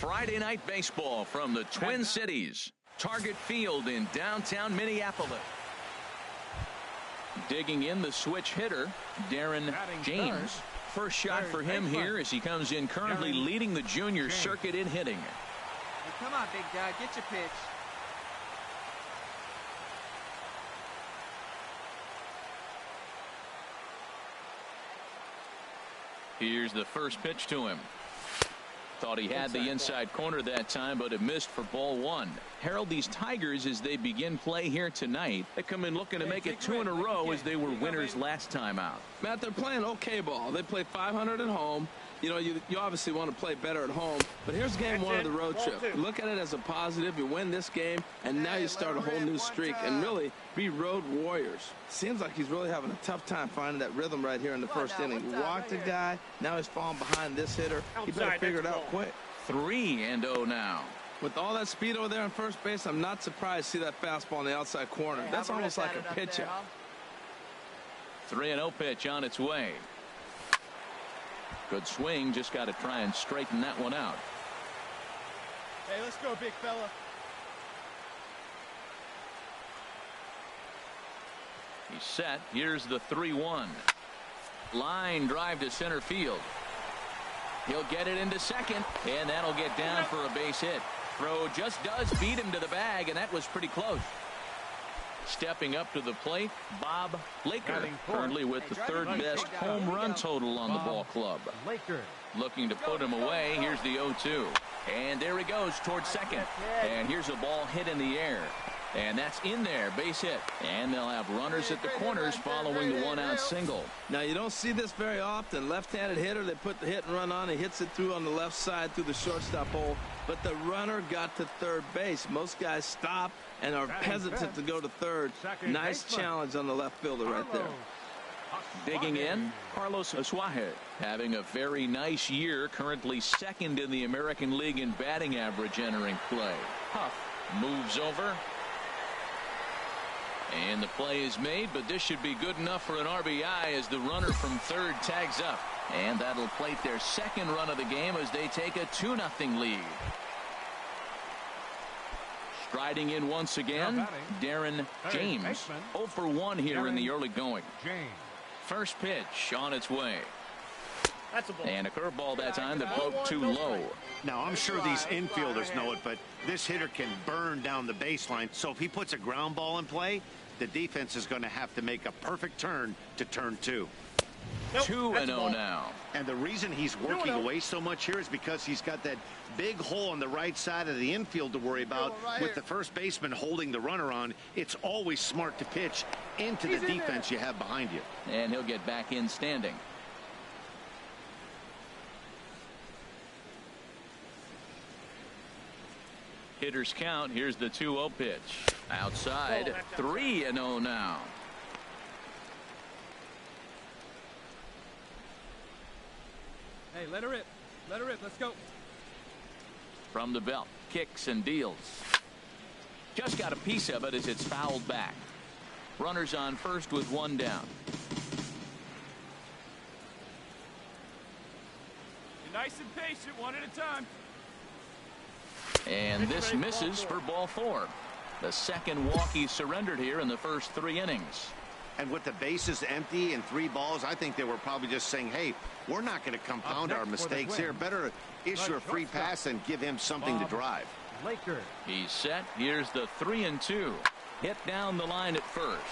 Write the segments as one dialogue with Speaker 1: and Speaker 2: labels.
Speaker 1: Friday night baseball from the Twin Cities. Target Field in downtown Minneapolis. Digging in the switch hitter, Darren James. First shot for him here as he comes in currently leading the junior circuit in hitting.
Speaker 2: Hey, come on, big guy, get your pitch.
Speaker 1: Here's the first pitch to him. Thought he had the inside corner that time, but it missed for ball one. Harold, these Tigers, as they begin play here tonight, they come in looking to make it 2 in a row as they were winners last time out.
Speaker 3: Matt, they're playing okay ball. They play .500 at home. You know, you obviously want to play better at home, but here's game one of the road trip. Look at it as a positive. You win this game, and now you start a whole new streak and really be road warriors. Seems like he's really having a tough time finding that rhythm right here in the first inning. He walked the guy. Now he's falling behind this hitter. He better figure it out quick.
Speaker 1: 3-0 now.
Speaker 3: With all that speed over there on first base, I'm not surprised to see that fastball in the outside corner. That's almost like a pitch out.
Speaker 1: 3-0 pitch on its way. Good swing, just got to try and straighten that one out.
Speaker 2: Hey, let's go, big fella.
Speaker 1: He's set. Here's the 3-1. Line drive to center field. He'll get it into second, and that'll get down for a base hit. Throw just does beat him to the bag, and that was pretty close. Stepping up to the plate, Bob Laker, currently with the third best home run total on the ball club. Looking to put him away. Here's the 0-2. And there he goes towards second. And here's a ball hit in the air. And that's in there, base hit. And they'll have runners at the corners following the one-out single.
Speaker 3: Now, you don't see this very often. Left-handed hitter, they put the hit and run on. He hits it through on the left side through the shortstop hole. But the runner got to third base. Most guys stop and are hesitant to go to third. Nice challenge on the left fielder right there.
Speaker 1: Digging in, Carlos Asuaje having a very nice year, currently second in the American League in batting average entering play. Huff moves over. And the play is made, but this should be good enough for an RBI as the runner from third tags up. And that'll plate their second run of the game as they take a 2-0 lead. Striding in once again, Darren James. 0 for 1 here in the early going. First pitch on its way. And a curveball that time that broke too low.
Speaker 4: Now, I'm sure these infielders know it, but this hitter can burn down the baseline. So if he puts a ground ball in play, the defense is going to have to make a perfect turn to turn 2.
Speaker 1: 2-0 now.
Speaker 4: And the reason he's working away so much here is because he's got that big hole on the right side of the infield to worry about. With the first baseman holding the runner on, it's always smart to pitch into the defense you have behind you.
Speaker 1: And he'll get back in standing. Hitters count. Here's the 2-0 pitch. Outside. 3-0 now.
Speaker 2: Hey, let her rip. Let her rip. Let's go.
Speaker 1: From the belt. Kicks and deals. Just got a piece of it as it's fouled back. Runners on first with one down.
Speaker 2: Be nice and patient, one at a time.
Speaker 1: And this misses for ball 4. The second walk he surrendered here in the first 3 innings.
Speaker 4: And with the bases empty and 3 balls, I think they were probably just saying, hey, we're not going to compound our mistakes here. Better issue a free pass and give him something to drive.
Speaker 1: He's set. Here's the 3-2. Hit down the line at first.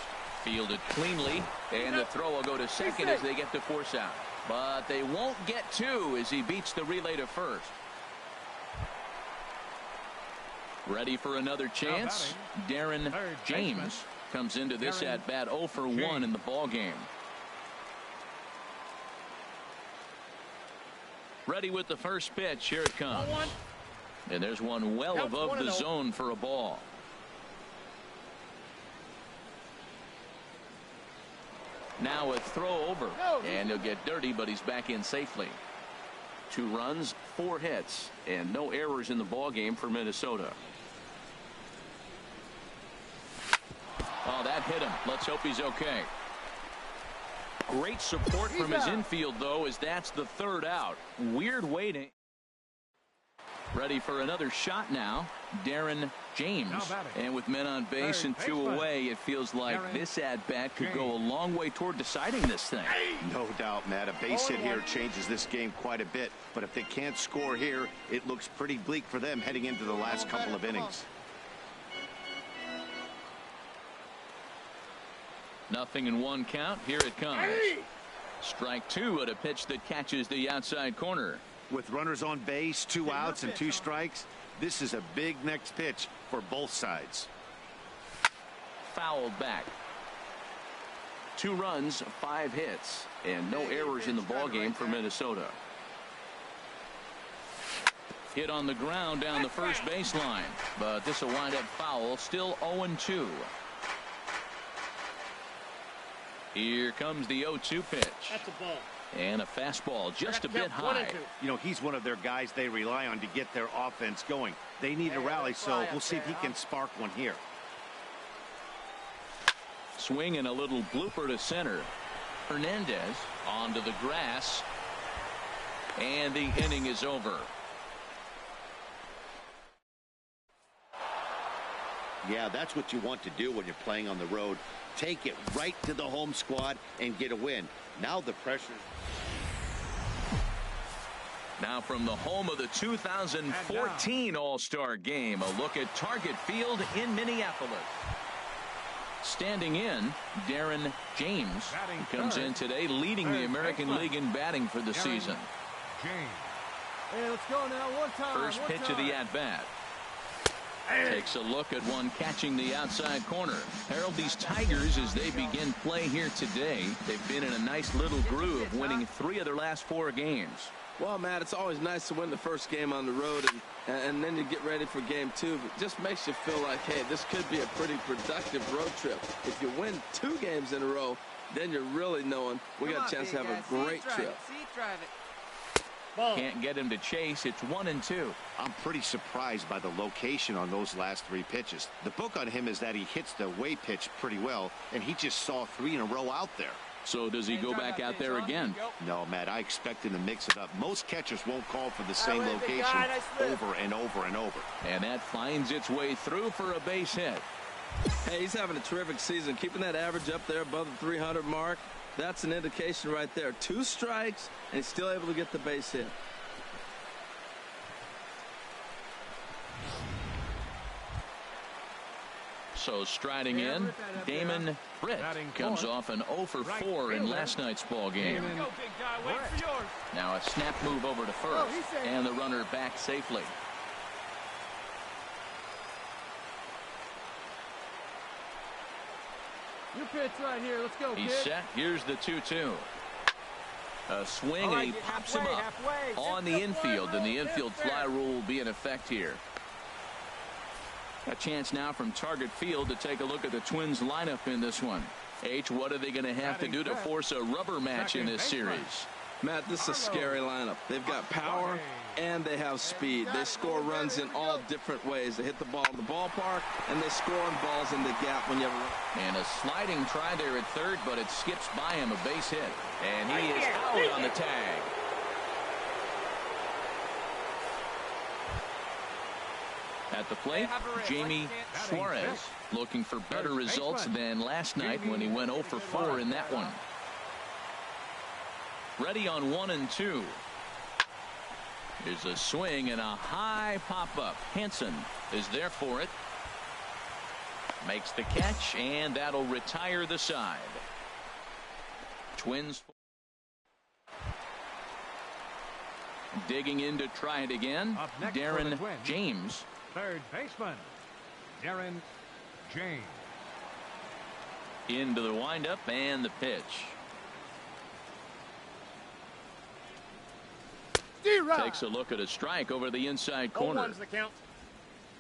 Speaker 1: Fielded cleanly. And the throw will go to second as they get the force out. But they won't get 2 as he beats the relay to first. Ready for another chance. Darren James comes into this at bat 0 for 1 in the ball game. Ready with the first pitch. Here it comes. And there's one well above the zone for a ball. Now a throw over. And he'll get dirty, but he's back in safely. 2 runs, 4 hits, and no errors in the ball game for Minnesota. Oh, that hit him. Let's hope he's okay. Great support from his infield, though, as that's the 3rd out. Weird waiting. Ready for another shot now, Darren James. And with men on base and 2 away, it feels like this at-bat could go a long way toward deciding this thing.
Speaker 4: No doubt, Matt. A base hit here changes this game quite a bit. But if they can't score here, it looks pretty bleak for them heading into the last couple of innings.
Speaker 1: Nothing in 1 count. Here it comes. Strike 2 at a pitch that catches the outside corner.
Speaker 4: With runners on base, 2 outs and 2 strikes, this is a big next pitch for both sides.
Speaker 1: Fouled back. 2 runs, 5 hits, and no errors in the ballgame for Minnesota. Hit on the ground down the first baseline, but this will wind up foul. Still 0-2. Here comes the 0-2 pitch.
Speaker 5: That's a ball.
Speaker 1: And a fastball just a bit high.
Speaker 4: You know, he's one of their guys they rely on to get their offense going. They need a rally, so we'll see if he can spark one here.
Speaker 1: Swing and a little blooper to center. Hernandez onto the grass. And the inning is over.
Speaker 4: Yeah, that's what you want to do when you're playing on the road. Take it right to the home squad and get a win. Now the pressure.
Speaker 1: Now from the home of the 2014 All-Star Game, a look at Target Field in Minneapolis. Standing in, Darren James comes in today leading the American League in batting for the season.
Speaker 2: Hey, let's go now. One time.
Speaker 1: First pitch of the at-bat. Takes a look at one catching the outside corner. Harold, these Tigers, as they begin play here today, they've been in a nice little groove, winning 3 of their last 4 games.
Speaker 3: Well, Matt, it's always nice to win the first game on the road, and then you get ready for game 2. It just makes you feel like, hey, this could be a pretty productive road trip. If you win 2 games in a row, then you're really knowing we got a chance to have a great trip.
Speaker 1: Can't get him to chase. It's 1-2.
Speaker 4: I'm pretty surprised by the location on those last 3 pitches. The book on him is that he hits the away pitch pretty well, and he just saw 3 in a row out there.
Speaker 1: So does he go back out there again?
Speaker 4: No, Matt, I expect him to mix it up. Most catchers won't call for the same location over and over and over.
Speaker 1: And that finds its way through for a base hit.
Speaker 3: Hey, he's having a terrific season. Keeping that average up there above the 300 mark, that's an indication right there. 2 strikes, and he's still able to get the base hit.
Speaker 1: So striding in, Damon Britt comes off an 0 for 4 in last night's ball game. Now a snap move over to first, and the runner back safely.
Speaker 2: You pitch right here. Let's go,
Speaker 1: He's set. Here's the 2-2. A swing, and he pops him up on the infield, and the infield fly rule will be in effect here. A chance now from Target Field to take a look at the Twins lineup in this one. H, what are they going to have to do to force a rubber match in this series?
Speaker 3: Matt, this is a scary lineup. They've got power and they have speed. They score runs in all different ways. They hit the ball in the ballpark, and they score on balls in the gap when you have a run.
Speaker 1: And a sliding try there at third, but it skips by him, a base hit. And he is out on the tag. At the plate, Jamie Suarez looking for better results than last night when he went 0 for 4 in that one. Ready on 1-2. Here's a swing and a high pop-up. Hansen is there for it. Makes the catch, and that'll retire the side. Twins digging in to try it again. Darren James.
Speaker 5: Third baseman, Darren James.
Speaker 1: Into the windup and the pitch. Takes a look at a strike over the inside corner.
Speaker 5: 0-1's the count.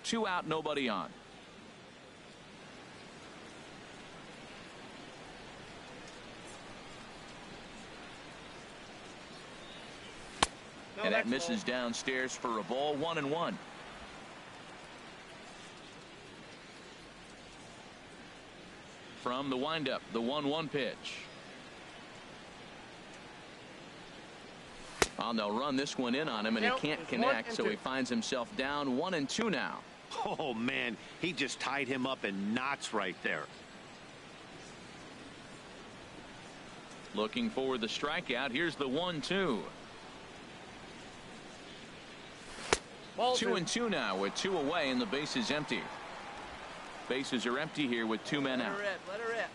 Speaker 1: 2 out, nobody on. And that misses downstairs for a ball. 1-1. From the windup, the 1-1 pitch. They'll run this one in on him, and he can't connect, so he finds himself down 1-2 now.
Speaker 4: Oh, man, he just tied him up in knots right there.
Speaker 1: Looking for the strikeout. Here's the 1-2. 2-2 now with 2 away, and the base is empty. Bases are empty here with 2 men out.
Speaker 2: Let her rip.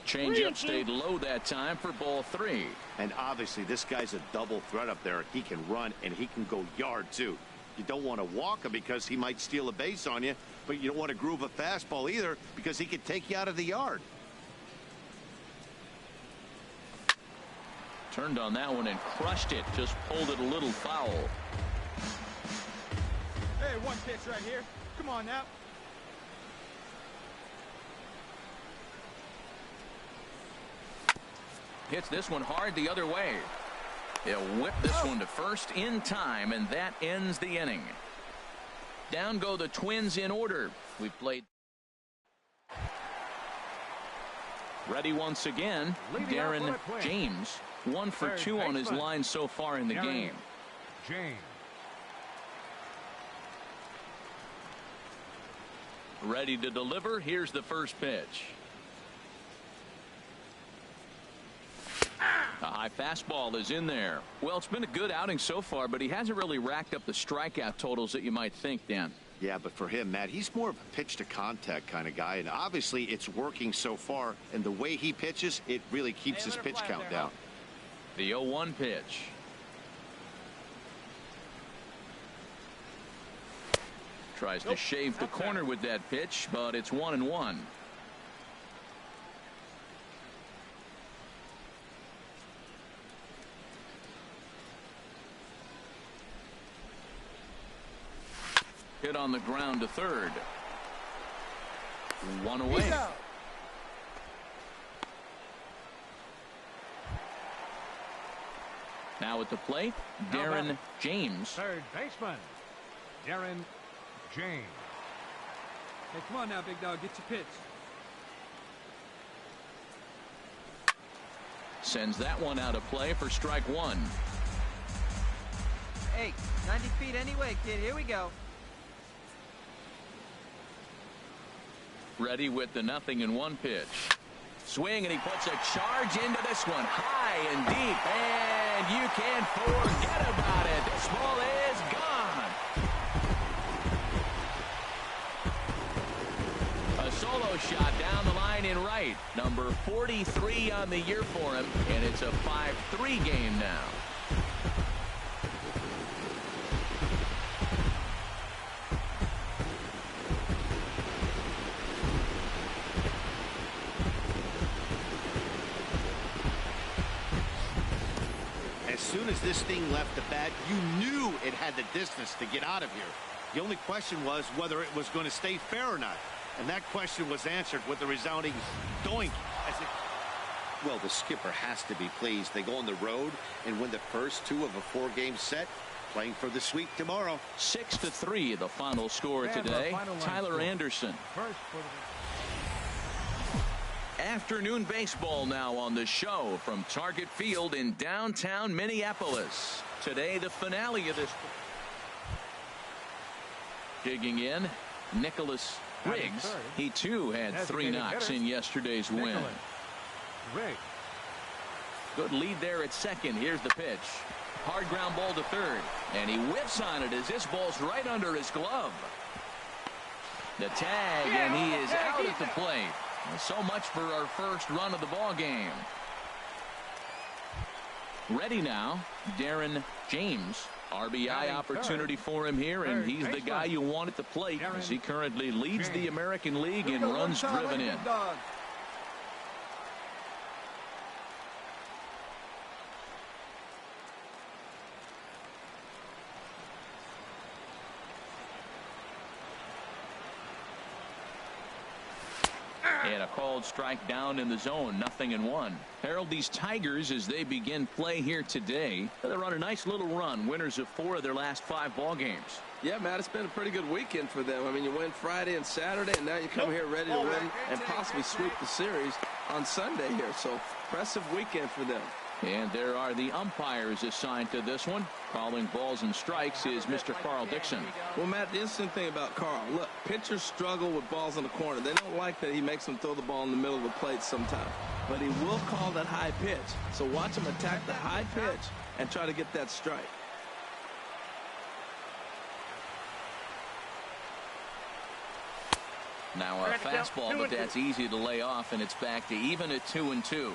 Speaker 1: Changeup stayed low that time for ball 3.
Speaker 4: And obviously this guy's a double threat up there. He can run and he can go yard too. You don't want to walk him because he might steal a base on you, but you don't want to groove a fastball either because he could take you out of the yard.
Speaker 1: Turned on that one and crushed it. Just pulled it a little foul.
Speaker 2: Hey, one pitch right here. Come on now.
Speaker 1: Hits this one hard the other way. He'll whip this one to first in time, and that ends the inning. Down go the Twins in order. We've played. Ready once again, Darren James. 1 for 2 on his line so far in the game.
Speaker 5: James.
Speaker 1: Ready to deliver. Here's the first pitch. A high fastball is in there. Well, it's been a good outing so far, but he hasn't really racked up the strikeout totals that you might think, Dan.
Speaker 4: Yeah, but for him, Matt, he's more of a pitch to contact kind of guy, and obviously it's working so far, and the way he pitches, it really keeps his pitch count down.
Speaker 1: The 0-1 pitch. Tries to shave the corner with that pitch, but it's 1-1. Hit on the ground to third. 1 away. Now at the plate, Darren James.
Speaker 5: Third baseman, Darren James.
Speaker 2: Hey, come on now, big dog. Get your pitch.
Speaker 1: Sends that one out of play for strike 1.
Speaker 6: Hey, 90 feet anyway, kid. Here we go.
Speaker 1: Ready with the 0-1 pitch. Swing, and he puts a charge into this one. High and deep, and you can forget about it. This ball is gone. A solo shot down the line in right. Number 43 on the year for him, and it's a 5-3 game now.
Speaker 4: As soon as this thing left the bat, you knew it had the distance to get out of here. The only question was whether it was going to stay fair or not. And that question was answered with the resounding doink. Well, the skipper has to be pleased. They go on the road and win the first 2 of a 4-game set, playing for the sweep tomorrow.
Speaker 1: 6-3, the final score today. Tyler Anderson.
Speaker 5: First for the
Speaker 1: Afternoon baseball now on the show from Target Field in downtown Minneapolis. Today, the finale of this. Digging in, Nicholas Riggs. He too had 3 knocks in yesterday's win.
Speaker 5: Riggs.
Speaker 1: Good lead there at second. Here's the pitch. Hard ground ball to third, and he whips on it as this ball's right under his glove. The tag, and he is out at the plate. So much for our first run of the ball game. Ready now, Darren James. RBI opportunity for him here, and he's the guy you want at the plate as he currently leads the American League in runs driven in. And And a called strike down in the zone, 0-1. Harold, these Tigers, as they begin play here today, they're on a nice little run, winners of 4 of their last 5 ball games.
Speaker 3: Yeah, Matt, it's been a pretty good weekend for them. I mean, you win Friday and Saturday, and now you come here ready to win and possibly sweep the series on Sunday here. So, impressive weekend for them.
Speaker 1: And there are the umpires assigned to this one. Calling balls and strikes is Mr. Carl Dixon.
Speaker 3: Well, Matt, the interesting thing about Carl, look, pitchers struggle with balls in the corner. They don't like that he makes them throw the ball in the middle of the plate sometimes. But he will call that high pitch. So watch him attack the high pitch and try to get that strike.
Speaker 1: Now a fastball, but that's easy to lay off, and it's back to even at 2-2.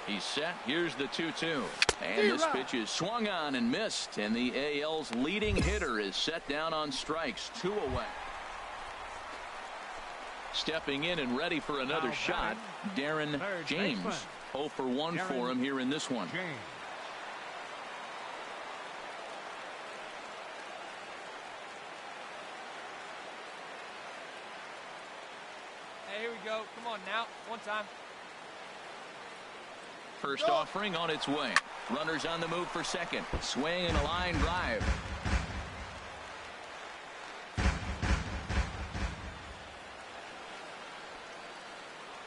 Speaker 1: He's set. Here's the 2-2. And this pitch is swung on and missed. And the AL's leading hitter is set down on strikes. 2 away. Stepping in and ready for another shot, Darren James. 0 for 1 for him here in this one.
Speaker 2: Hey, here we go. Come on now. One time.
Speaker 1: First offering on its way. Runners on the move for second. Swing and a line drive.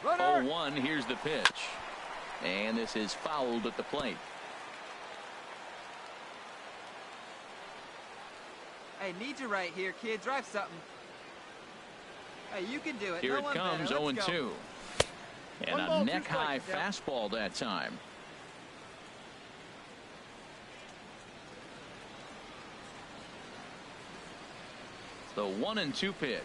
Speaker 1: Runner. 0-1. Here's the pitch. And this is fouled at the plate.
Speaker 6: Hey, need you right here, kid. Drive something. Hey, you can do it.
Speaker 1: Here
Speaker 6: no
Speaker 1: it comes, 0-2. And a neck-high fastball that time. The 1-2 pitch.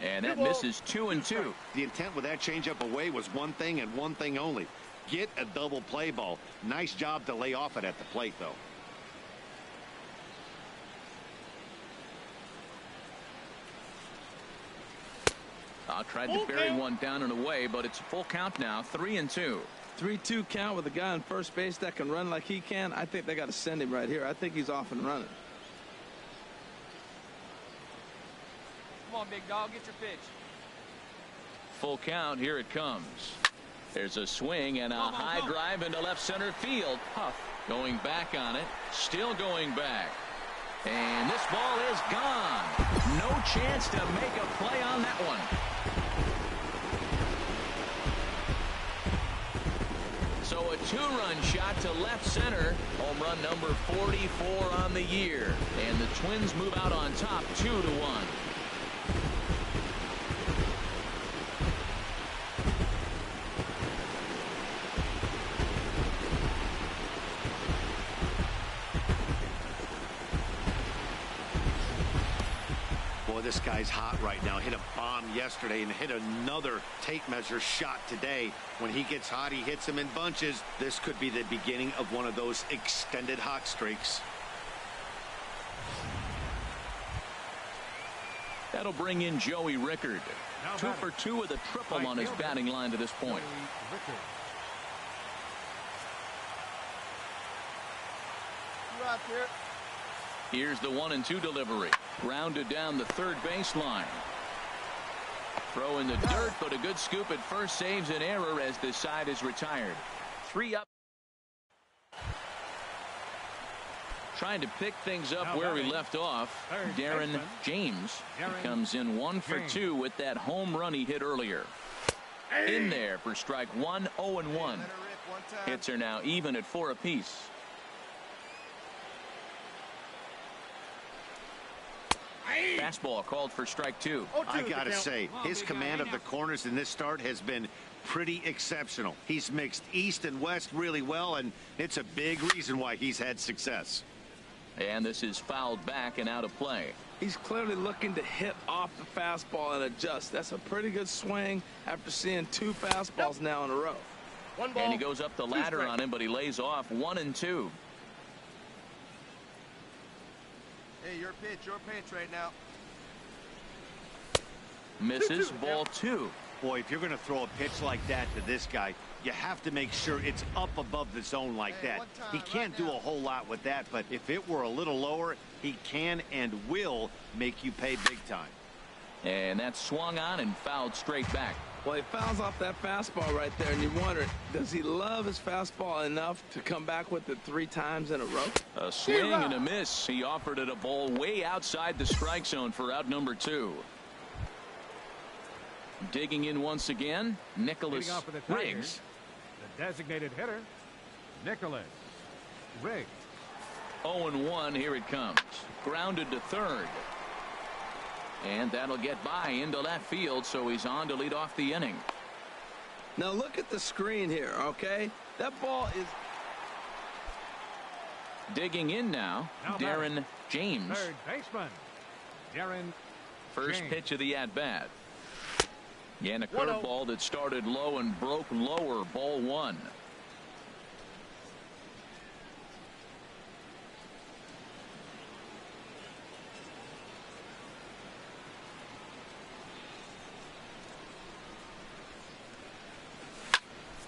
Speaker 1: And that misses 2-2.
Speaker 4: The intent with that changeup away was one thing and one thing only. Get a double play ball. Nice job to lay off it at the plate, though.
Speaker 1: Tried to bury one down and away, but it's a full count now. 3-2.
Speaker 3: 3-2 count with a guy on first base that can run like he can. I think they got to send him right here. I think he's off and running.
Speaker 2: Come on, big dog. Get your pitch.
Speaker 1: Full count. Here it comes. There's a swing and a high drive into left center field. Huff going back on it. Still going back. And this ball is gone. No chance to make a play on that one. So a 2-run shot to left center. Home run number 44 on the year. And the Twins move out on top 2-1.
Speaker 4: This guy's hot right now. Hit a bomb yesterday and hit another tape measure shot today. When he gets hot, he hits them in bunches. This could be the beginning of one of those extended hot streaks.
Speaker 1: That'll bring in Joey Rickard. 2 for 2 with a triple on his batting line to this point.
Speaker 2: Right here.
Speaker 1: Here's the 1-2 delivery. Grounded down the third baseline. Throw in the dirt, but a good scoop at first saves an error as this side is retired. 3 up. Trying to pick things up where we left off. Darren James comes in 1 for 2 with that home run he hit earlier. In there for strike 1, 0-1. Hits are now even at 4 apiece. Fastball called for strike 2.
Speaker 4: I gotta say, his command of the corners in this start has been pretty exceptional. He's mixed east and west really well, and it's a big reason why he's had success.
Speaker 1: And this is fouled back and out of play.
Speaker 3: He's clearly looking to hit off the fastball and adjust. That's a pretty good swing after seeing 2 fastballs now in a row.
Speaker 1: And he goes up the ladder on him, but he lays off 1-2.
Speaker 6: Hey, your pitch right now.
Speaker 1: Misses. Ball 2.
Speaker 4: Boy, if you're going to throw a pitch like that to this guy, you have to make sure it's up above the zone like that. He can't do a whole lot with that, but if it were a little lower, he can and will make you pay big time.
Speaker 1: And that's swung on and fouled straight back.
Speaker 3: Well, he fouls off that fastball right there, and you wonder, does he love his fastball enough to come back with it 3 times in a row?
Speaker 1: A swing and a miss. He offered it a ball way outside the strike zone for out number 2. Digging in once again, Nicholas Riggs.
Speaker 5: The designated hitter, Nicholas Riggs.
Speaker 1: 0-1, here it comes. Grounded to third. And that'll get by into left field, so he's on to lead off the inning.
Speaker 3: Now look at the screen here, okay? That ball is...
Speaker 1: Digging in now, Darren James.
Speaker 5: Third baseman, Darren
Speaker 1: First
Speaker 5: James.
Speaker 1: pitch of the at-bat. And a curveball that started low and broke lower, ball 1.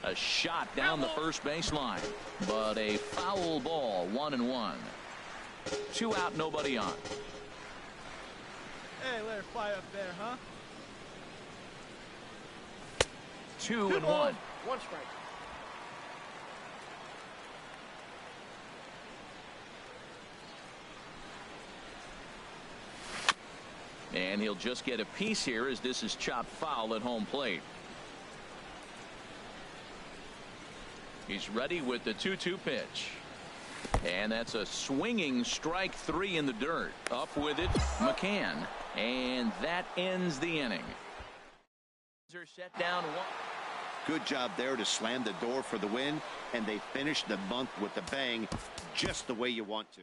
Speaker 1: A shot down the first baseline, but a foul ball, 1-1. 2 out, nobody on.
Speaker 2: Hey, let her fly up there, huh?
Speaker 1: 2-1.
Speaker 2: 1 strike.
Speaker 1: And he'll just get a piece here as this is chopped foul at home plate. He's ready with the 2-2 pitch. And that's a swinging strike 3 in the dirt. Up with it, McCann. And that ends the inning. They're set down 1.
Speaker 4: Good job there to slam the door for the win, and they finished the month with a bang, just the way you want to.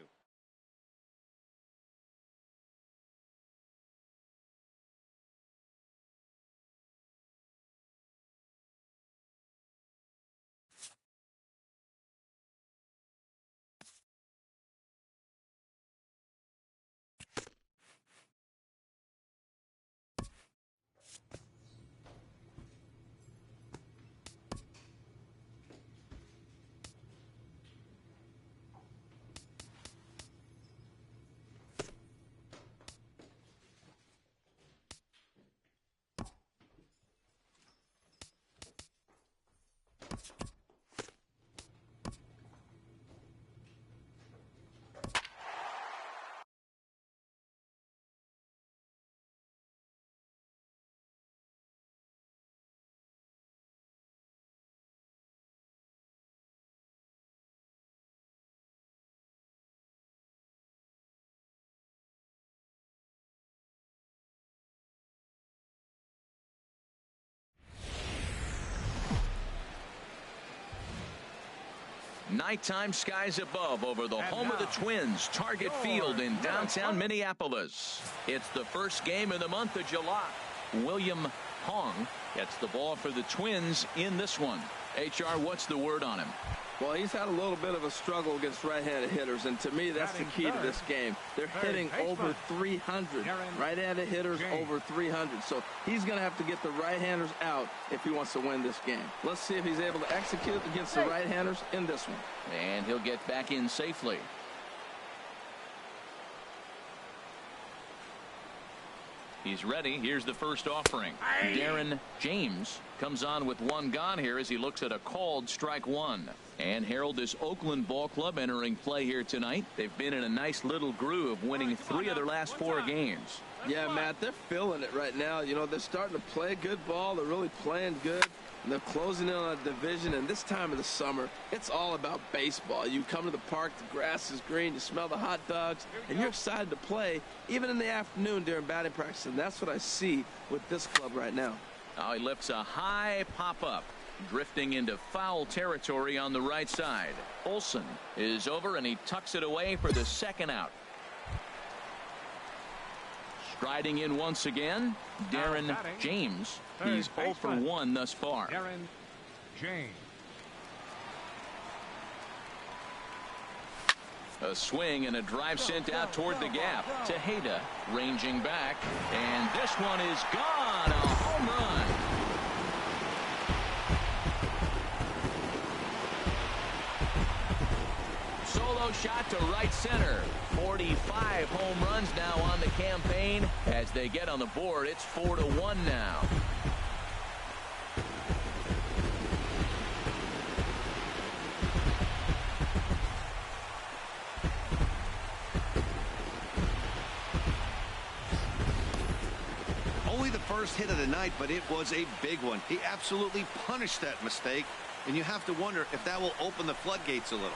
Speaker 1: Nighttime skies above over the home of the Twins, Target Field in downtown Minneapolis. It's the first game in the month of July. William Hong gets the ball for the Twins in this one. HR, what's the word on him?
Speaker 3: Well, he's had a little bit of a struggle against right-handed hitters, and to me, that's the key to this game. They're hitting over 300. Right-handed hitters over 300. So he's going to have to get the right-handers out if he wants to win this game. Let's see if he's able to execute against the right-handers in this one.
Speaker 1: And he'll get back in safely. He's ready. Here's the first offering. Darren James comes on with 1 gone here as he looks at a called strike 1. And Harold, this Oakland ball club entering play here tonight. They've been in a nice little groove, winning 3 of their last 4 games.
Speaker 3: Yeah, Matt, they're feeling it right now. You know, they're starting to play good ball. They're really playing good. And they're closing in on a division. And this time of the summer, it's all about baseball. You come to the park, the grass is green, you smell the hot dogs, and you're excited to play, even in the afternoon during batting practice. And that's what I see with this club right now.
Speaker 1: Now he lifts a high pop-up, drifting into foul territory on the right side. Olsen is over, and he tucks it away for the 2nd out. Striding in once again, Darren James. He's 0 for 1 thus far.
Speaker 5: Darren James.
Speaker 1: A swing and a drive sent out toward the gap. Tejeda ranging back, and this one is gone. A home run. Solo shot to right center. 45 home runs now on the campaign. As they get on the board, it's 4-1 now.
Speaker 4: Only the first hit of the night, but it was a big one. He absolutely punished that mistake, and you have to wonder if that will open the floodgates a little.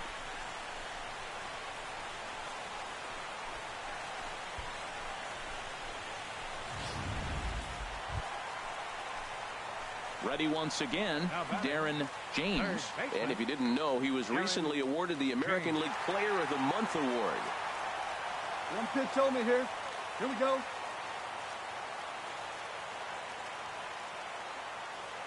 Speaker 1: Ready once again, Darren James. And if you didn't know, he was recently awarded the American League Player of the Month award.
Speaker 2: One pitch only here. Here we go.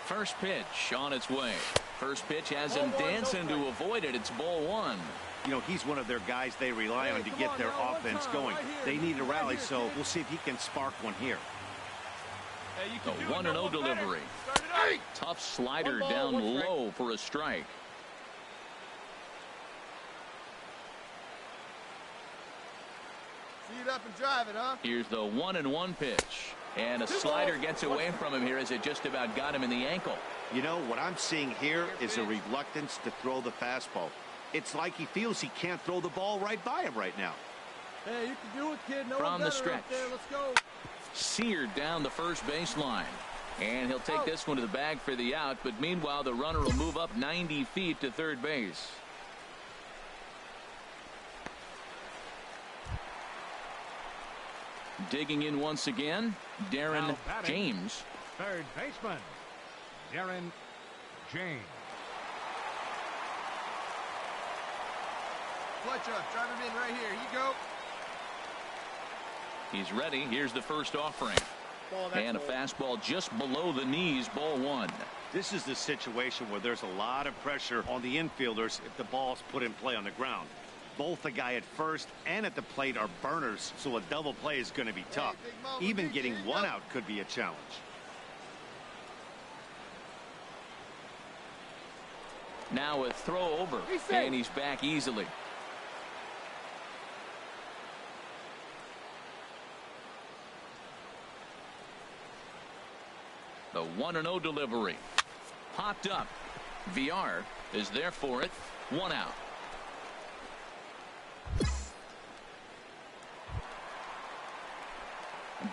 Speaker 1: First pitch on its way. First pitch has him dancing to avoid it. It's ball one.
Speaker 4: You know, he's one of their guys they rely on to get their offense going. They need a rally, so we'll see if he can spark one here.
Speaker 1: The 1-0 delivery. Tough slider down low for a strike.
Speaker 2: See it up and drive it, huh?
Speaker 1: Here's the 1-1 pitch. And a slider gets away from him here as it just about got him in the ankle.
Speaker 4: You know, what I'm seeing here is a reluctance to throw the fastball. It's like he feels he can't throw the ball right by him right now.
Speaker 2: Hey, you can do it, kid. No
Speaker 1: From
Speaker 2: one
Speaker 1: the stretch.
Speaker 2: there. Let's go.
Speaker 1: Seared down the first baseline. And he'll take this one to the bag for the out, but meanwhile the runner will move up 90 feet to third base. Digging in once again, Darren James.
Speaker 5: Third baseman, Darren James.
Speaker 2: Fletcher, drive him in right here. Here you go.
Speaker 1: He's ready. Here's the first offering. And a fastball just below the knees, ball one.
Speaker 4: This is the situation where there's a lot of pressure on the infielders if the ball's put in play on the ground. Both the guy at first and at the plate are burners, so a double play is going to be tough. Even getting one out could be a challenge.
Speaker 1: Now a throw over, and he's back easily. The 1-0 delivery. Popped up. VR is there for it. One out.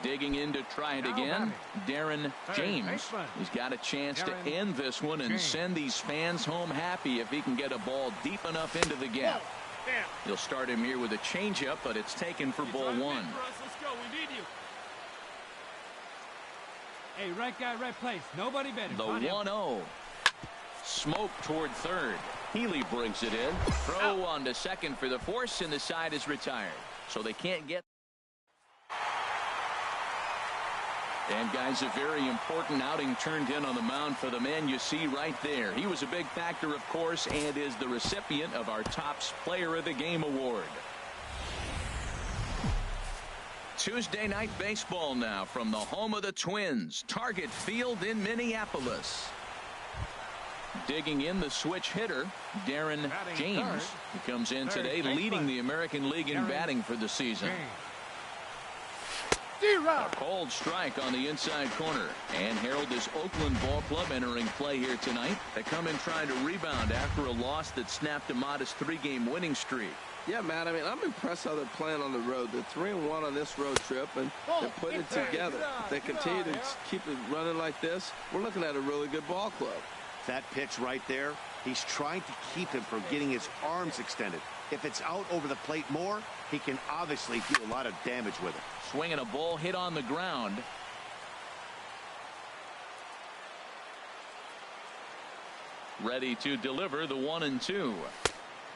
Speaker 1: Digging in to try it again, Darren James. He's got a chance to end this one and send these fans home happy if he can get a ball deep enough into the gap. He'll start him here with a changeup, but it's taken for ball one.
Speaker 2: Let's go. We need you. Hey, right guy, right place. Nobody better.
Speaker 1: The 1-0. Smoke toward third. Healy brings it in. Throw on to second for the force, and the side is retired. So they can't get. And guys, a very important outing turned in on the mound for the man you see right there. He was a big factor, of course, and is the recipient of our Topps Player of the Game award. Tuesday night baseball now from the home of the Twins, Target Field in Minneapolis. Digging in the switch hitter, Darren James. He comes in today leading the American League in batting for the season. A cold strike on the inside corner. And herald is Oakland Ball Club entering play here tonight. They come in trying to rebound after a loss that snapped a modest 3-game winning streak.
Speaker 3: Yeah, Matt, I mean, I'm impressed how they're playing on the road. They're 3-1 on this road trip, and they're putting it together. If they continue to keep it running like this, we're looking at a really good ball club.
Speaker 4: That pitch right there, he's trying to keep him from getting his arms extended. If it's out over the plate more, he can obviously do a lot of damage with it.
Speaker 1: Swinging a ball hit on the ground. Ready to deliver the 1-2.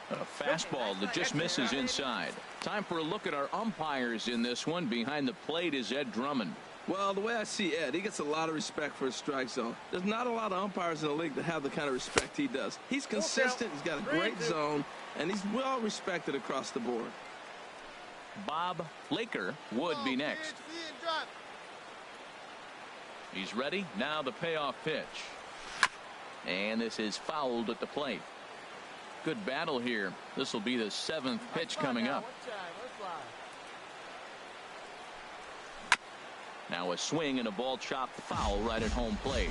Speaker 1: A fastball that just misses inside. Time for a look at our umpires in this one. Behind the plate is Ed Drummond.
Speaker 3: Well, the way I see Ed, he gets a lot of respect for his strike zone. There's not a lot of umpires in the league that have the kind of respect he does. He's consistent, he's got a great zone, and he's well respected across the board.
Speaker 1: Bob Laker would be next. He's ready. Now the payoff pitch. And this is fouled at the plate. Good battle here. This will be the 7th pitch coming up. Now a swing and a ball chopped foul right at home plate.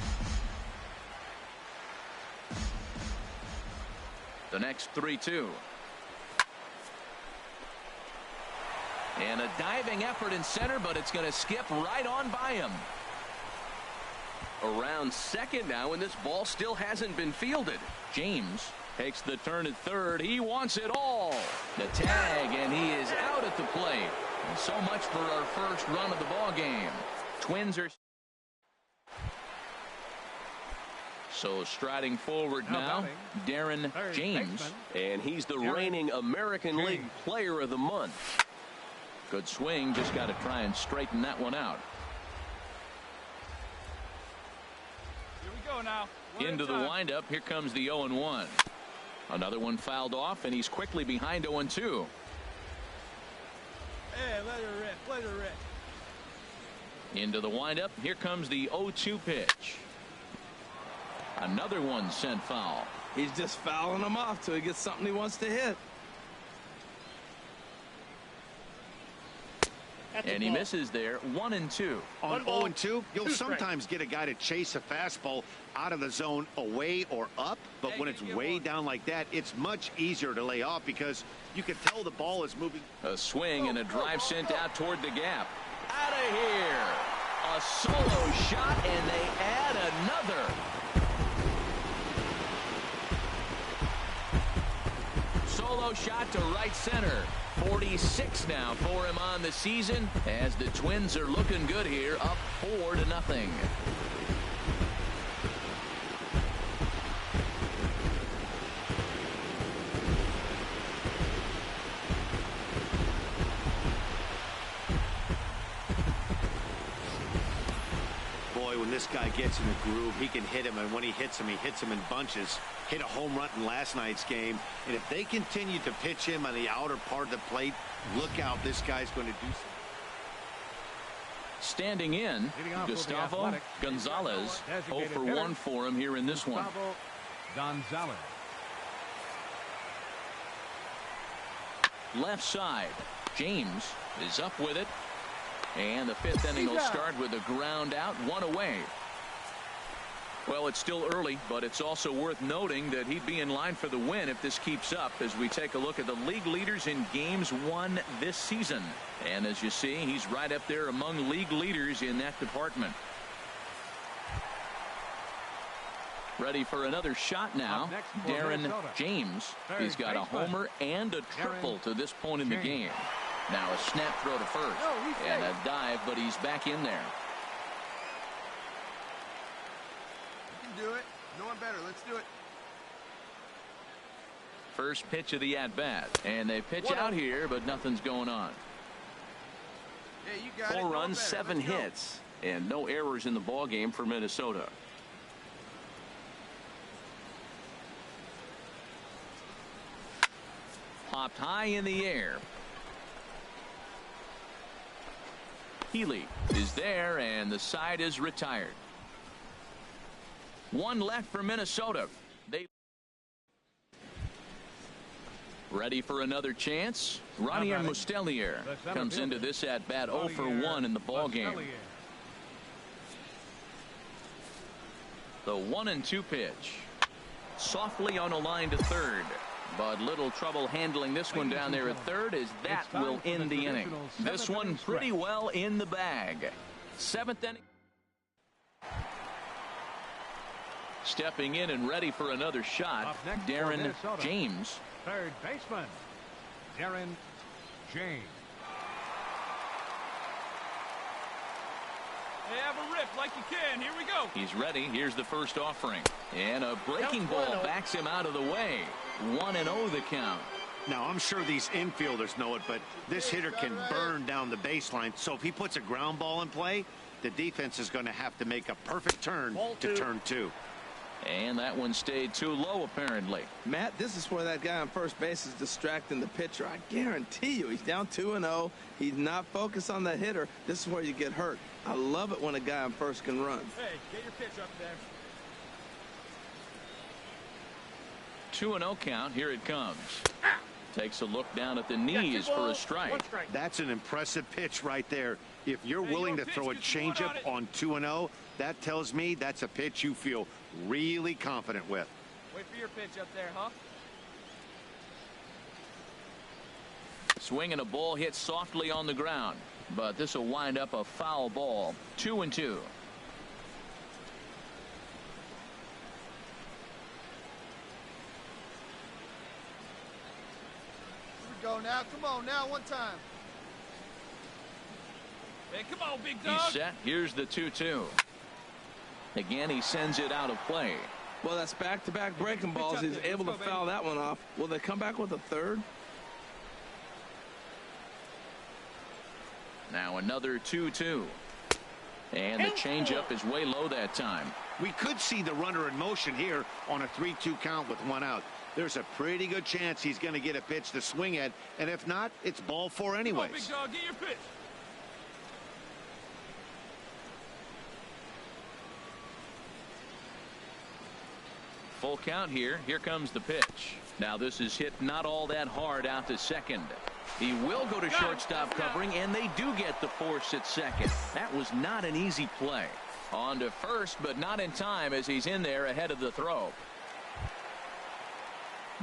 Speaker 1: The next 3-2. And a diving effort in center, but it's going to skip right on by him. Around second now, and this ball still hasn't been fielded. James takes the turn at third. He wants it all. The tag, and he is out at the plate. And so much for our first run of the ball game. Twins are so striding forward now. Darren James,
Speaker 7: and he's the reigning American League Player of the Month.
Speaker 1: Good swing. Just got to try and straighten that one out.
Speaker 2: Here we go now.
Speaker 1: Into the windup. Here comes the 0-1. Another one fouled off, and he's quickly behind 0-2.
Speaker 2: Hey, let her rip. Let her rip.
Speaker 1: Into the windup. Here comes the 0-2 pitch. Another one sent foul.
Speaker 3: He's just fouling them off till he gets something he wants to hit.
Speaker 1: And he misses there. 1-2.
Speaker 4: On 0-2, you'll sometimes get a guy to chase a fastball out of the zone away or up, but when it's way down like that, it's much easier to lay off because you can tell the ball is moving.
Speaker 1: A swing and a drive sent out toward the gap. Out of here. A solo shot, and they add another. Solo shot to right center. 46 now for him on the season as the Twins are looking good here, up 4-0.
Speaker 4: Boy, when this guy gets in a groove, he can hit him, and when he hits him in bunches. Hit a home run in last night's game, and if they continue to pitch him on the outer part of the plate, look out, this guy's going to do something.
Speaker 1: Standing in, Gustavo Gonzalez, 0-for-1 for him here in this one.
Speaker 5: Gonzalez.
Speaker 1: Left side, James is up with it, and the 5th inning will start with a ground out, 1 away. Well, it's still early, but it's also worth noting that he'd be in line for the win if this keeps up as we take a look at the league leaders in games won this season. And as you see, he's right up there among league leaders in that department. Ready for another shot now. Darren James. He's got a homer and a triple to this point in the game. Now a snap throw to first and a dive, but he's back in there.
Speaker 6: Do it. No one better. Let's do it.
Speaker 1: First pitch of the at-bat, and they pitch out here, but nothing's going on.
Speaker 6: Yeah, you got
Speaker 7: 4 runs, 7 hits, and no errors in the ball game for Minnesota.
Speaker 1: Popped high in the air. Healy is there, and the side is retired. One left for Minnesota. They ready for another chance. Ronier Mustelier comes into this at bat 0-for-1 in the ball game. The 1-2 pitch. Softly on a line to third, but little trouble handling this one down there at third as that will end the inning. This one pretty well in the bag. 7th inning. Stepping in and ready for another shot, Darren James.
Speaker 5: Third baseman, Darren James.
Speaker 2: Hey, have a rip like you can. Here we go.
Speaker 1: He's ready. Here's the first offering. And a breaking ball backs him out of the way. 1-0 the count.
Speaker 4: Now, I'm sure these infielders know it, but this hitter can burn down the baseline. So if he puts a ground ball in play, the defense is going to have to make a perfect turn to turn 2.
Speaker 1: And that one stayed too low, apparently.
Speaker 3: Matt, this is where that guy on first base is distracting the pitcher. I guarantee you, he's down 2-0. He's not focused on the hitter. This is where you get hurt. I love it when a guy on first can run.
Speaker 2: Hey, get your pitch up there.
Speaker 1: 2-0 count. Here it comes. Takes a look down at the knees for a strike.
Speaker 4: That's an impressive pitch right there. If you're willing to throw a changeup on 2-0, that tells me that's a pitch you feel really confident with.
Speaker 2: Wait for your pitch up there, huh?
Speaker 1: Swinging a ball hit softly on the ground, but this will wind up a foul ball. 2-2.
Speaker 6: Here we go now. Come on now, one time.
Speaker 2: Hey, come on, big dog.
Speaker 1: He's set. Here's the 2-2. Again, he sends it out of play.
Speaker 3: Well, that's back-to-back breaking balls. He's able to foul that one off. Will they come back with a third?
Speaker 1: Now another 2-2. And the changeup is way low that time.
Speaker 4: We could see the runner in motion here on a 3-2 count with 1 out. There's a pretty good chance he's going to get a pitch to swing at, and if not, it's ball 4 anyways.
Speaker 2: Come on, big dog, get your pitch.
Speaker 1: Full count here. Here comes the pitch. Now this is hit not all that hard out to second. He will go to shortstop covering, and they do get the force at second. That was not an easy play. On to first, but not in time as he's in there ahead of the throw.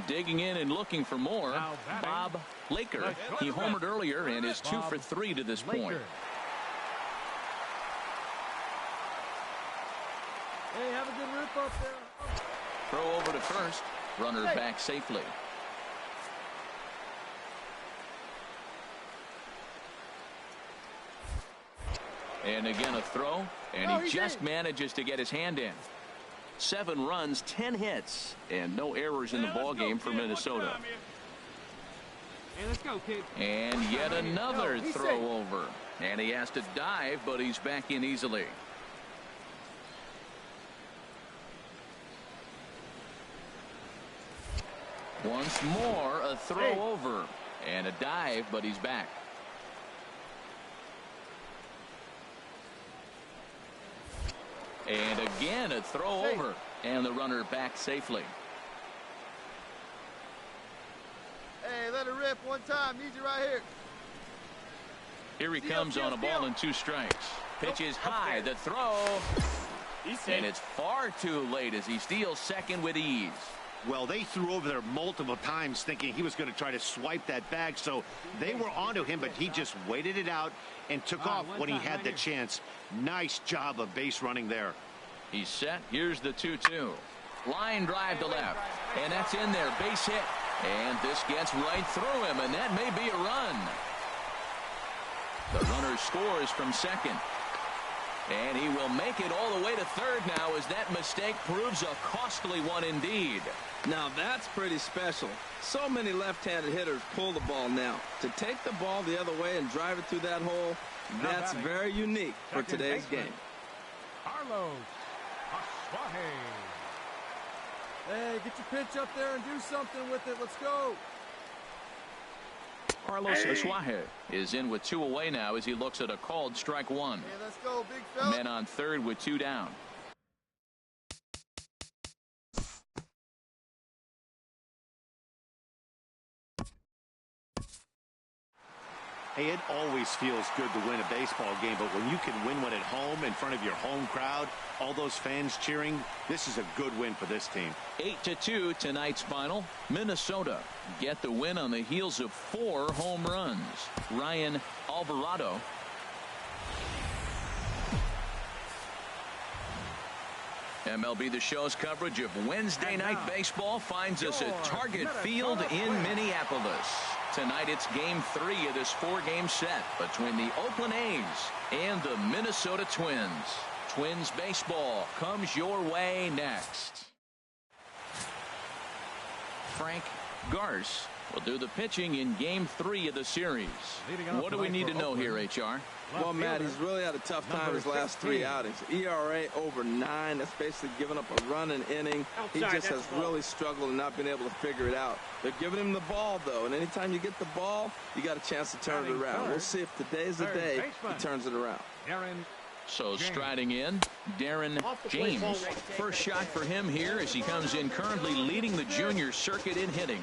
Speaker 1: Digging in and looking for more, Bob Laker. He homered earlier and is 2 for 3 to this point.
Speaker 2: Hey, have a good rip up there.
Speaker 1: Throw over to first. Runner back safely. And again a throw, and he just manages to get his hand in. 7 runs, 10 hits, and no errors in the ball game for Minnesota.
Speaker 2: Hey, let's go, kid.
Speaker 1: And yet another throw over. And he has to dive, but he's back in easily. Once more, a throw over. And a dive, but he's back. And again, a throw over. And the runner back safely.
Speaker 6: Hey, let it rip one time. Need you right here.
Speaker 1: Here he comes on a ball and 2 strikes. Pitch is high. The throw. And it's far too late as he steals second with ease.
Speaker 4: Well, they threw over there multiple times thinking he was going to try to swipe that bag, so they were onto him, but he just waited it out and took off when he had the chance. Nice job of base running there.
Speaker 1: He's set. Here's the 2-2. Line drive to left, and that's in there. Base hit, and this gets right through him, and that may be a run. The runner scores from second. And he will make it all the way to third now as that mistake proves a costly one indeed.
Speaker 3: Now that's pretty special. So many left-handed hitters pull the ball now. To take the ball the other way and drive it through that hole, that's very unique for today's game.
Speaker 5: Carlos Aswahe.
Speaker 2: Hey, get your pitch up there and do something with it. Let's go.
Speaker 1: Carlos Aswahe is in with 2 away now as he looks at a called strike 1.
Speaker 6: Hey, let's go, big fella.
Speaker 1: Men on third with 2 down.
Speaker 4: Hey, it always feels good to win a baseball game, but when you can win one at home in front of your home crowd, all those fans cheering, this is a good win for this team.
Speaker 1: 8-2 tonight's final. Minnesota get the win on the heels of 4 home runs. Ryan Alvarado. MLB The Show's coverage of Wednesday night baseball finds us at Target Field in Minneapolis. Tonight it's game 3 of this 4-game set between the Oakland A's and the Minnesota Twins. Twins baseball comes your way next. Frank Garce will do the pitching in Game 3 of the series. What do we need to know here, HR?
Speaker 3: Well, Matt, he's really had a tough time his last 3 outings. ERA over 9. That's basically giving up a run an inning. He just has really struggled and not been able to figure it out. They're giving him the ball, though, and anytime you get the ball, you got a chance to turn it around. We'll see if today's the day he turns it around.
Speaker 1: So striding in, Darren James. First shot for him here as he comes in currently leading the junior circuit in hitting.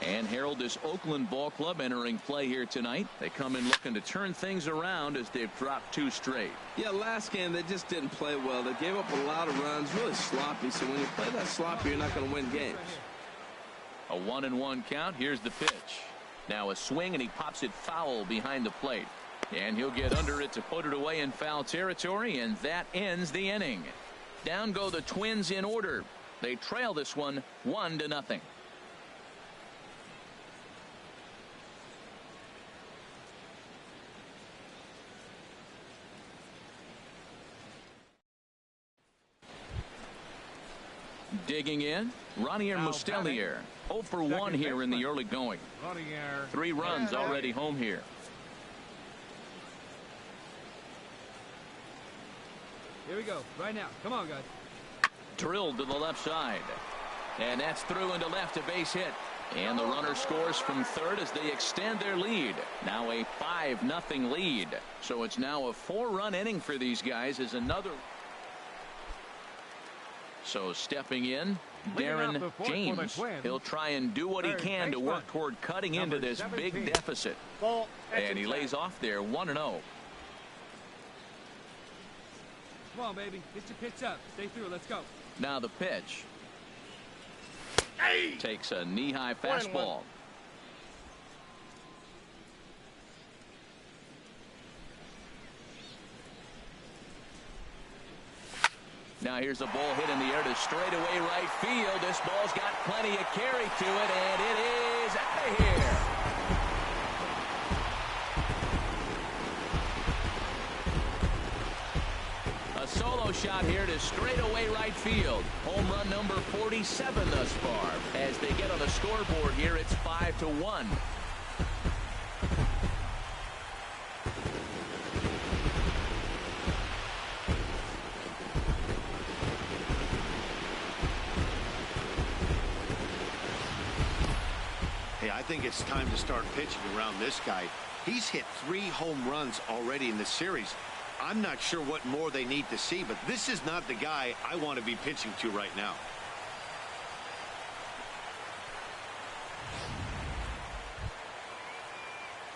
Speaker 1: And Harold, this Oakland ball club entering play here tonight. They come in looking to turn things around as they've dropped 2 straight.
Speaker 3: Yeah, last game they just didn't play well. They gave up a lot of runs, really sloppy. So when you play that sloppy, you're not going to win games.
Speaker 1: A 1-1 count. Here's the pitch. Now a swing, and he pops it foul behind the plate. And he'll get under it to put it away in foul territory, and that ends the inning. Down go the Twins in order. They trail this one 1-0. Digging in, Ronier Mustelier. 0 for 1 here in the early going. 3 runs already home here.
Speaker 2: Here we go, right now. Come on, guys.
Speaker 1: Drilled to the left side. And that's through into left, a base hit. And the runner scores from third as they extend their lead. Now a 5-0 lead. So it's now a 4-run inning for these guys as another. So stepping in, Darren James. He'll try and do what he can to work toward cutting into this big deficit. And he lays off there 1-0.
Speaker 2: Come on, baby. Get your pitch up. Stay through. Let's go.
Speaker 1: Now the pitch. Takes a knee-high fastball. Now here's a ball hit in the air to straightaway right field. This ball's got plenty of carry to it, and it is out of here. A solo shot here to straightaway right field. Home run number 47 thus far. As they get on the scoreboard here, it's 5-1.
Speaker 4: I think it's time to start pitching around this guy. He's hit 3 home runs already in this series. I'm not sure what more they need to see, but this is not the guy I want to be pitching to right now.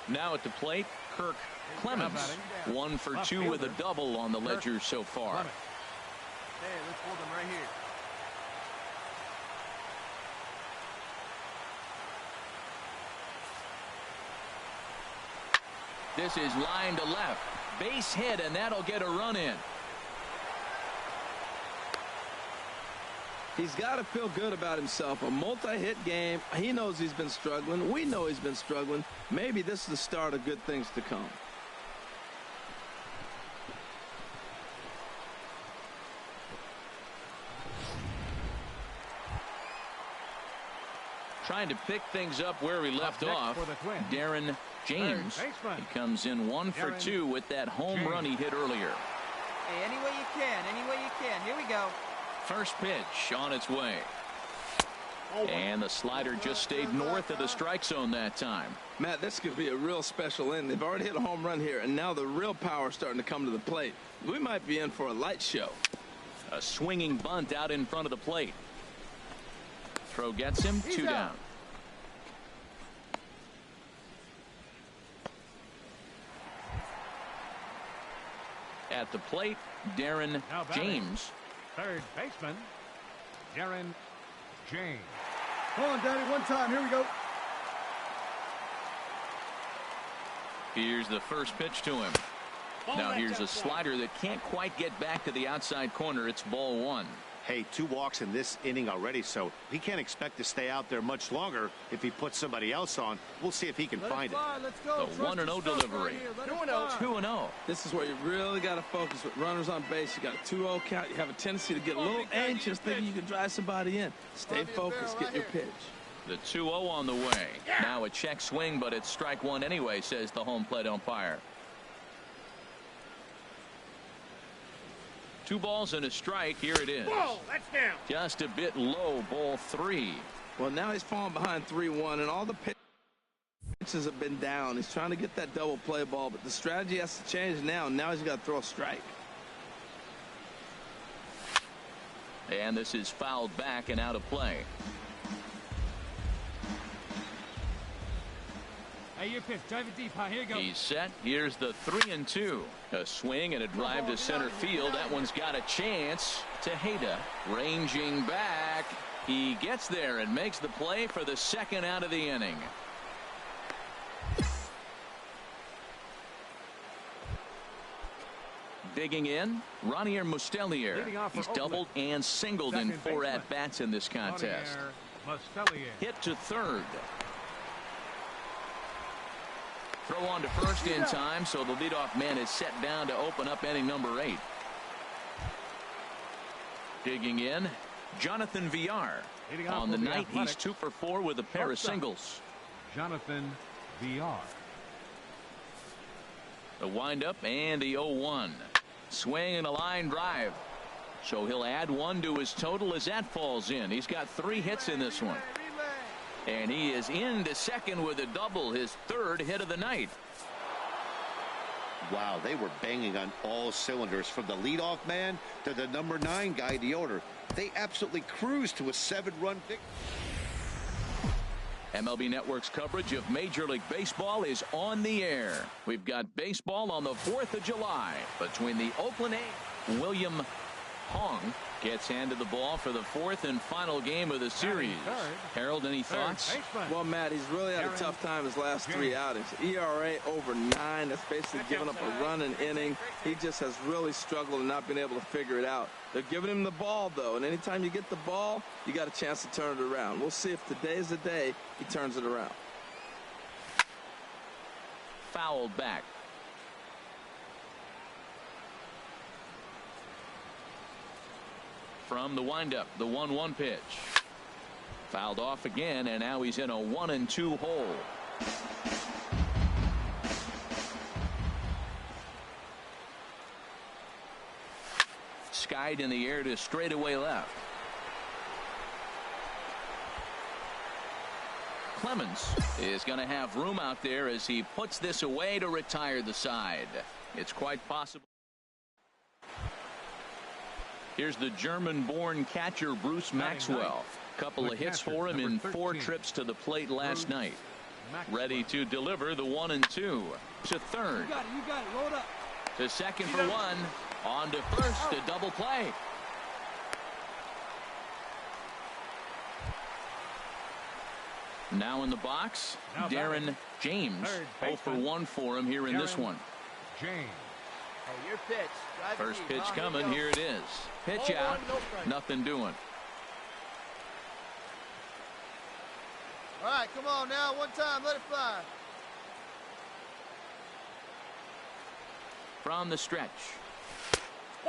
Speaker 1: Now at the plate, Kirk Clemens. 1 for 2 with a double on the ledger so far.
Speaker 5: Hey, let's hold him right here.
Speaker 1: This is line to left. Base hit, and that'll get a run in.
Speaker 3: He's got to feel good about himself. A multi-hit game. He knows he's been struggling. We know he's been struggling. Maybe this is the start of good things to come.
Speaker 1: Trying to pick things up where we left off. Darren James. He comes in 1 for 2 with that home run he hit earlier.
Speaker 6: Hey, any way you can, any way you can. Here we go.
Speaker 1: First pitch on its way. And the slider just stayed north of the strike zone that time.
Speaker 3: Matt, this could be a real special inning. They've already hit a home run here, and now the real power is starting to come to the plate. We might be in for a light show.
Speaker 1: A swinging bunt out in front of the plate. Throw gets him. 2 down. At the plate, Darren James.
Speaker 5: Third baseman, Darren James.
Speaker 2: Come on, Daddy. One time. Here we go.
Speaker 1: Here's the first pitch to him. Now here's a slider that can't quite get back to the outside corner. It's ball 1.
Speaker 4: Hey, 2 walks in this inning already, so he can't expect to stay out there much longer if he puts somebody else on. We'll see if he can find it.
Speaker 2: Let's go.
Speaker 1: The 1-0 delivery. 2-0.
Speaker 3: This is where you really got to focus with runners on base. You got a 2-0 count. You have a tendency to get a little anxious thinking you can drive somebody in. Stay focused. Get your pitch.
Speaker 1: The 2-0 on the way. Now a check swing, but it's strike one anyway, says the home plate umpire. 2 balls and a strike. Here it is.
Speaker 5: Whoa, that's down.
Speaker 1: Just a bit low, ball 3.
Speaker 3: Well, now he's falling behind 3-1, and all the pitches have been down. He's trying to get that double play ball, but the strategy has to change now. Now he's got to throw a strike.
Speaker 1: And this is fouled back and out of play.
Speaker 2: Hey, your pitch. Drive it deep. Here you go.
Speaker 1: He's set. Here's the 3-2. A swing and a drive to center field. That one's got a chance. Tejeda ranging back. He gets there and makes the play for the second out of the inning. Digging in, Ronier Mustelier. He's doubled and singled in 4 at-bats in this contest. Hit to third. Throw on to first in time, so the leadoff man is set down to open up inning number 8. Digging in, Jonathan Villar. On the night, he's 2 for 4 with a pair of singles.
Speaker 5: Jonathan Villar.
Speaker 1: The windup and the 0-1. Swing and a line drive. So he'll add 1 to his total as that falls in. He's got 3 hits in this one. And he is into second with a double, his 3rd hit of the night.
Speaker 4: Wow, they were banging on all cylinders from the leadoff man to the number 9 guy in the order. They absolutely cruised to a 7-run victory.
Speaker 1: MLB Network's coverage of Major League Baseball is on the air. We've got baseball on the 4th of July between the Oakland A's. William Hong gets handed the ball for the 4th and final game of the series. Harold, any thoughts?
Speaker 3: Well, Matt, he's really had a tough time his last 3 outings. ERA over 9. That's basically giving up a run an inning. He just has really struggled and not been able to figure it out. They're giving him the ball, though, and anytime you get the ball, you got a chance to turn it around. We'll see if today's the day he turns it around.
Speaker 1: Fouled back. From the windup, the 1-1 pitch. Fouled off again, and now he's in a 1-2 hole. Skied in the air to straightaway left. Clemens is going to have room out there as he puts this away to retire the side. It's quite possible. Here's the German-born catcher Bruce Maxwell. Couple of hits for him in 4 trips to the plate last night. Ready to deliver the 1-2 to third.
Speaker 2: You got it. Load up.
Speaker 1: To second for 1. On to first, a double play. Now in the box, Darren James. 0 for 1 for him here in this one.
Speaker 5: James.
Speaker 6: Hey, your pitch.
Speaker 1: First pitch coming. Here it is. Pitch out. Nothing doing.
Speaker 8: All right, come on now. One time. Let it fly.
Speaker 1: From the stretch.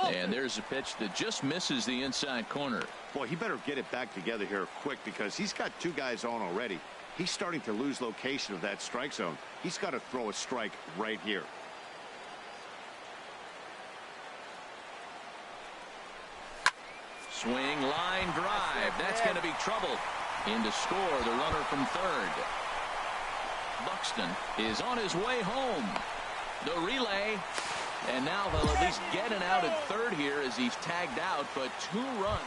Speaker 1: And there's a pitch that just misses the inside corner.
Speaker 4: Boy, he better get it back together here quick because he's got 2 guys on already. He's starting to lose location of that strike zone. He's got to throw a strike right here.
Speaker 1: Swing, line drive. That's going to be trouble. In to score the runner from third. Buxton is on his way home. The relay. And now they'll at least get an out at third here as he's tagged out, but 2 runs.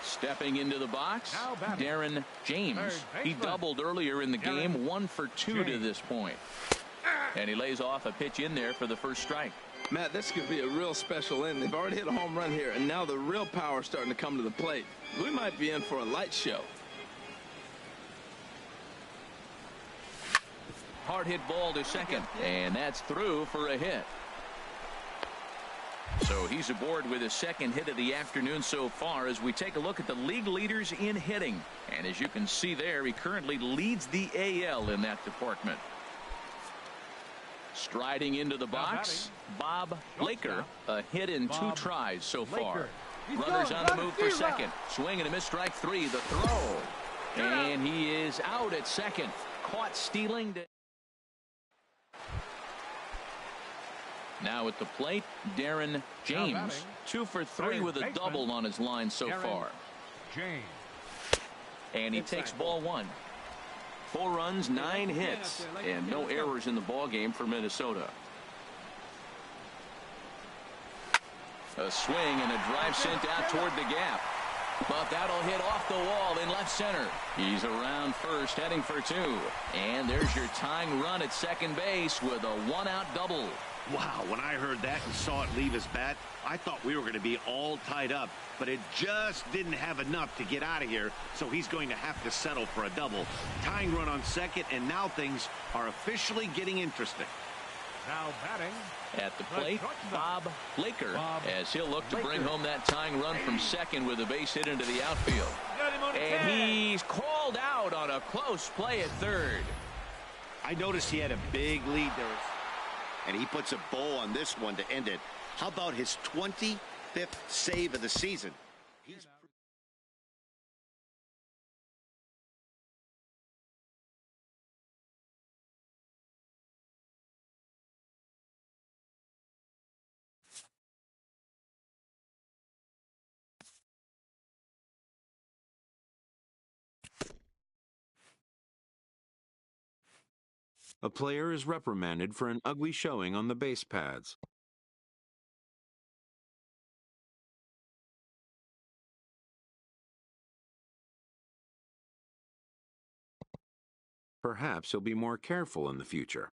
Speaker 1: Stepping into the box, Darren James. He doubled earlier in the game, 1 for 2 to this point. And he lays off a pitch in there for the first strike.
Speaker 3: Matt, this could be a real special inning. They've already hit a home run here, and now the real power is starting to come to the plate. We might be in for a light show.
Speaker 1: Hard hit ball to second, and that's through for a hit. So he's aboard with his 2nd hit of the afternoon so far as we take a look at the league leaders in hitting. And as you can see there, he currently leads the AL in that department. Striding into the box, Bob Laker, a hit in 2 tries so far. Runners on the move for second. Swing and a miss, strike three. The throw. And he is out at second. Caught stealing. Now at the plate, Darren James. 2 for 3 with a double on his line so far.
Speaker 5: James.
Speaker 1: And he takes ball one. 4 runs, 9 hits, and no errors in the ball game for Minnesota. A swing and a drive sent out toward the gap. But that'll hit off the wall in left center. He's around first, heading for 2. And there's your tying run at second base with a 1-out double.
Speaker 4: Wow, when I heard that and saw it leave his bat, I thought we were going to be all tied up, but it just didn't have enough to get out of here, so he's going to have to settle for a double. Tying run on second, and now things are officially getting interesting.
Speaker 5: Now batting.
Speaker 1: At the plate, Bob Laker, as he'll look to bring home that tying run from second with a base hit into the outfield. And he's called out on a close play at third.
Speaker 4: I noticed he had a big lead there. And he puts a bow on this one to end it. How about his 25th save of the season?
Speaker 9: A player is reprimanded for an ugly showing on the base paths. Perhaps he'll be more careful in the future.